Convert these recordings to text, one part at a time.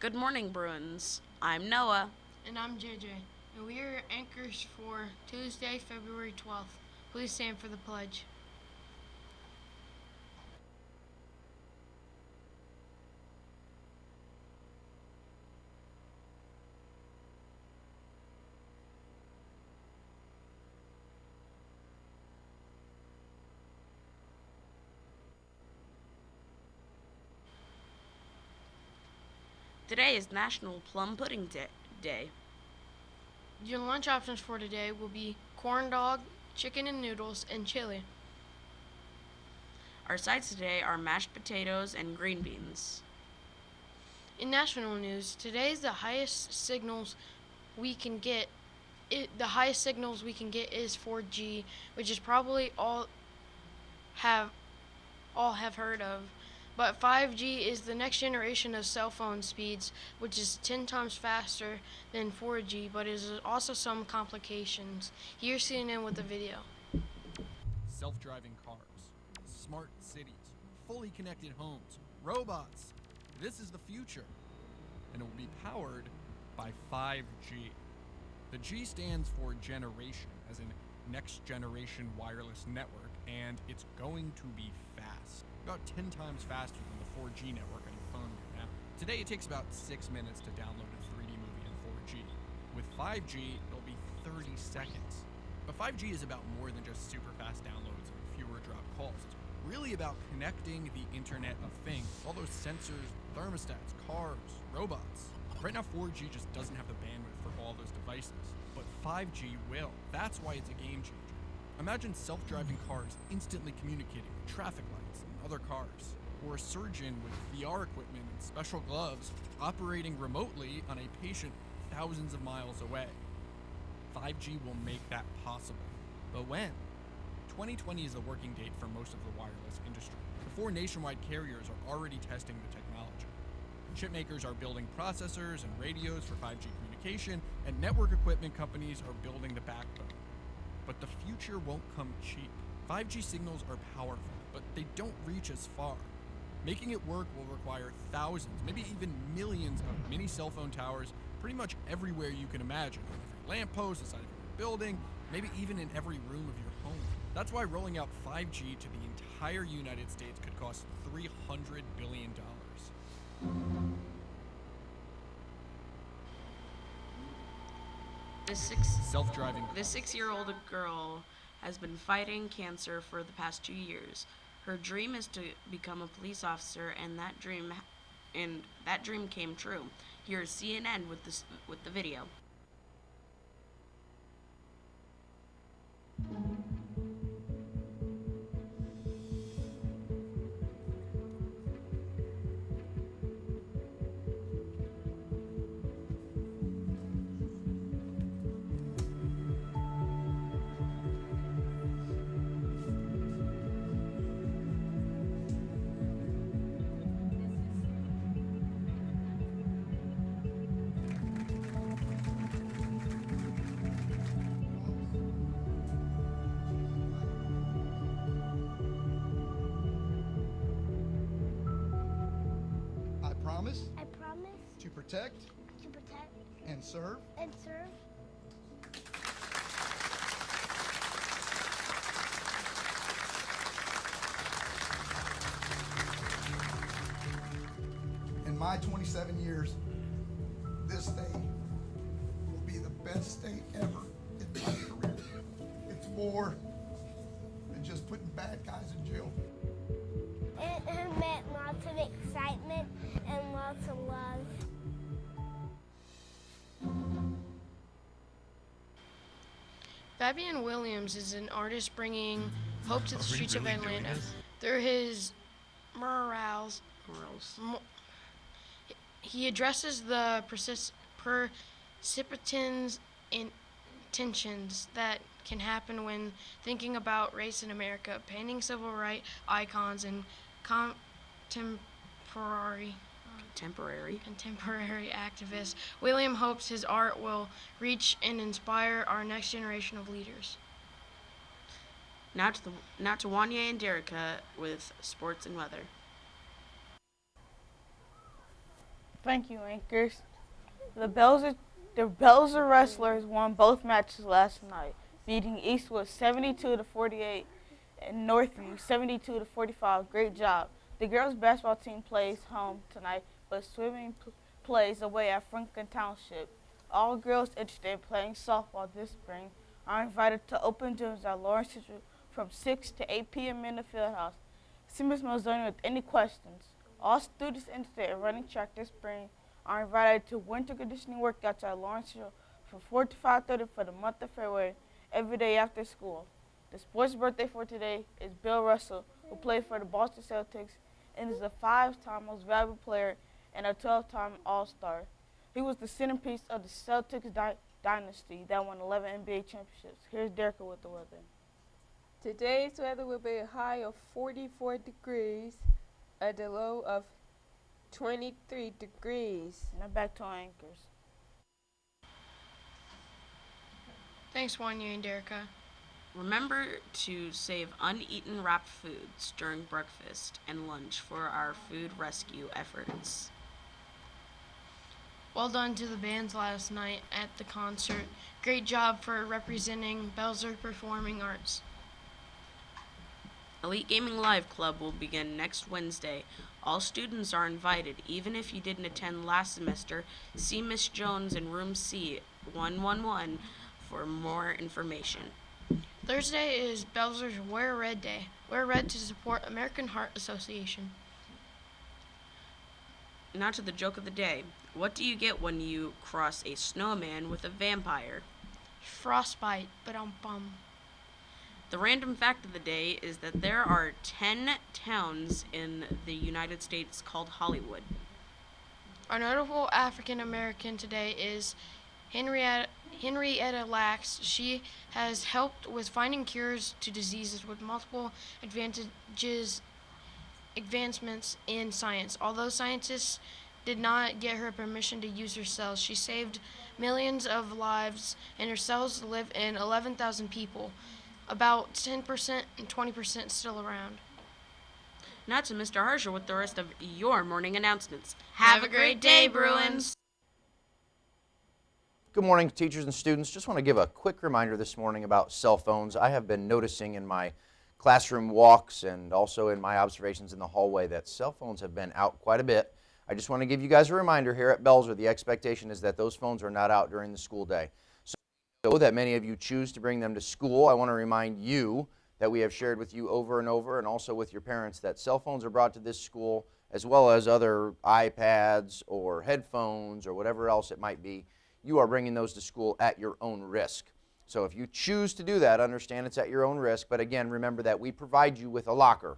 Good morning, Bruins. I'm Noah. And I'm JJ, and we are anchors for Tuesday, February 12th. Please stand for the pledge. Today is National Plum Pudding Day. Your lunch options for today will be corn dog, chicken and noodles, and chili. Our sides today are mashed potatoes and green beans. In national news, today is the highest signals we can get. The highest signals we can get is 4G, which is probably all have heard of. But 5G is the next generation of cell phone speeds, which is 10 times faster than 4G, but is also some complications. Here's CNN with the video. Self-driving cars, smart cities, fully connected homes, robots. This is the future, and it will be powered by 5G. The G stands for generation, as in next generation wireless network, and it's going to be fast. About 10 times faster than the 4G network on your phone right now. Today it takes about 6 minutes to download a 3D movie in 4G. With 5G, it'll be 30 seconds. But 5G is about more than just super fast downloads and fewer drop calls. It's really about connecting the Internet of Things, all those sensors, thermostats, cars, robots. Right now 4G just doesn't have the bandwidth for all those devices, but 5G will. That's why it's a game changer. Imagine self-driving cars instantly communicating with traffic lights and other cars, or a surgeon with VR equipment and special gloves operating remotely on a patient thousands of miles away. 5G will make that possible. But when? 2020 is the working date for most of the wireless industry. The 4 nationwide carriers are already testing the technology. Chip makers are building processors and radios for 5G communication, and network equipment companies are building the backbone. But the future won't come cheap. 5G signals are powerful, but they don't reach as far. Making it work will require thousands, maybe even millions of mini cell phone towers pretty much everywhere you can imagine. On every lamppost, the side of your building, maybe even in every room of your home. That's why rolling out 5G to the entire United States could cost $300 billion. Self-driving. This 6-year-old girl has been fighting cancer for the past 2 years. Her dream is to become a police officer, and that dream came true. Here's CNN with the video. I promise to protect to protect and serve and serve in my 27 years. This state will be the best state ever in my career. It's more than just putting bad guys in jail. It meant lots of excitement and lots of love. Fabian Williams is an artist bringing hope to the streets of Atlanta through his murals. He addresses the precipitous tensions that can happen when thinking about race in America, painting civil rights icons and contemporary activists. William hopes his art will reach and inspire our next generation of leaders. Now to Wanya and Derica with sports and weather. Thank you, anchors. The Belzer Wrestlers won both matches last night, beating Eastwood 72 to 48 and Northview 72 to 45. Great job. The girls basketball team plays home tonight, but swimming plays away at Franklin Township. All girls interested in playing softball this spring are invited to open gyms at Lawrence Central from 6 to 8 p.m. in the field house. See Ms. Malzoni with any questions. All students interested in running track this spring are invited to winter conditioning workouts at Lawrence Central from 4 to 5:30 for the month of February, every day after school. The sports birthday for today is Bill Russell, who played for the Boston Celtics and is a 5-time most valuable player and a 12-time All-Star. He was the centerpiece of the Celtics dynasty that won 11 NBA championships. Here's Derek with the weather. Today's weather will be a high of 44 degrees, at a low of 23 degrees. Now back to our anchors. Thanks, Wanya and Derica. Remember to save uneaten wrapped foods during breakfast and lunch for our food rescue efforts. Well done to the bands last night at the concert. Great job for representing Belzer Performing Arts. Elite Gaming Live Club will begin next Wednesday. All students are invited. Even if you didn't attend last semester, see Miss Jones in room C 111 for more information. Thursday is Belzer's Wear Red Day. Wear red to support American Heart Association. Now to the joke of the day. What do you get when you cross a snowman with a vampire? Frostbite, but bum. The random fact of the day is that there are 10 towns in the United States called Hollywood. Our notable African American today is Henrietta Lacks. She has helped with finding cures to diseases with multiple advancements in science. Although scientists did not get her permission to use her cells, she saved millions of lives, and her cells live in 11,000 people. About 10% and 20% still around. Now to Mr. Harsher with the rest of your morning announcements. Have a great day, Bruins! Good morning, teachers and students. Just want to give a quick reminder this morning about cell phones. I have been noticing in my classroom walks and also in my observations in the hallway that cell phones have been out quite a bit. I just want to give you guys a reminder here at Belzer. The expectation is that those phones are not out during the school day. So that many of you choose to bring them to school, I want to remind you that we have shared with you over and over, and also with your parents, that cell phones are brought to this school as well as other iPads or headphones or whatever else it might be. You are bringing those to school at your own risk. So if you choose to do that, understand it's at your own risk. But again, remember that we provide you with a locker.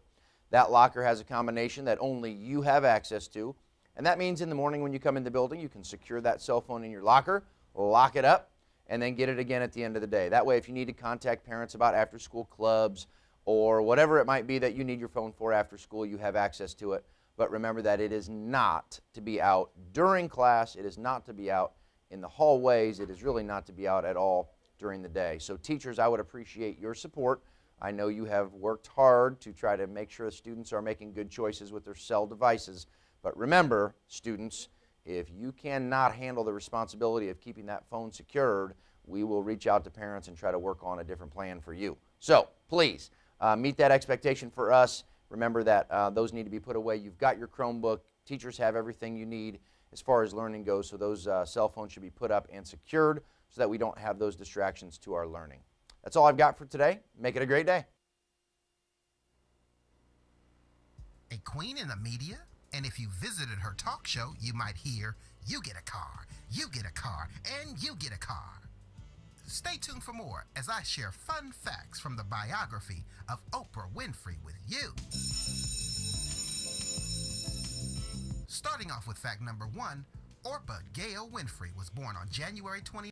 That locker has a combination that only you have access to. And that means in the morning when you come in the building, you can secure that cell phone in your locker, lock it up, and then get it again at the end of the day. That way, if you need to contact parents about after-school clubs or whatever it might be that you need your phone for after school, you have access to it. But remember that it is not to be out during class. It is not to be out in the hallways. It is really not to be out at all during the day. So teachers, I would appreciate your support. I know you have worked hard to try to make sure the students are making good choices with their cell devices. But remember, students, if you cannot handle the responsibility of keeping that phone secured, we will reach out to parents and try to work on a different plan for you. So please meet that expectation for us. Remember that those need to be put away. You've got your Chromebook. Teachers have everything you need as far as learning goes, so those cell phones should be put up and secured so that we don't have those distractions to our learning. That's all I've got for today. Make it a great day. A queen in the media? And if you visited her talk show, you might hear, "You get a car, you get a car, and you get a car." Stay tuned for more as I share fun facts from the biography of Oprah Winfrey with you. Starting off with fact number 1, Orpah Gail Winfrey was born on January 20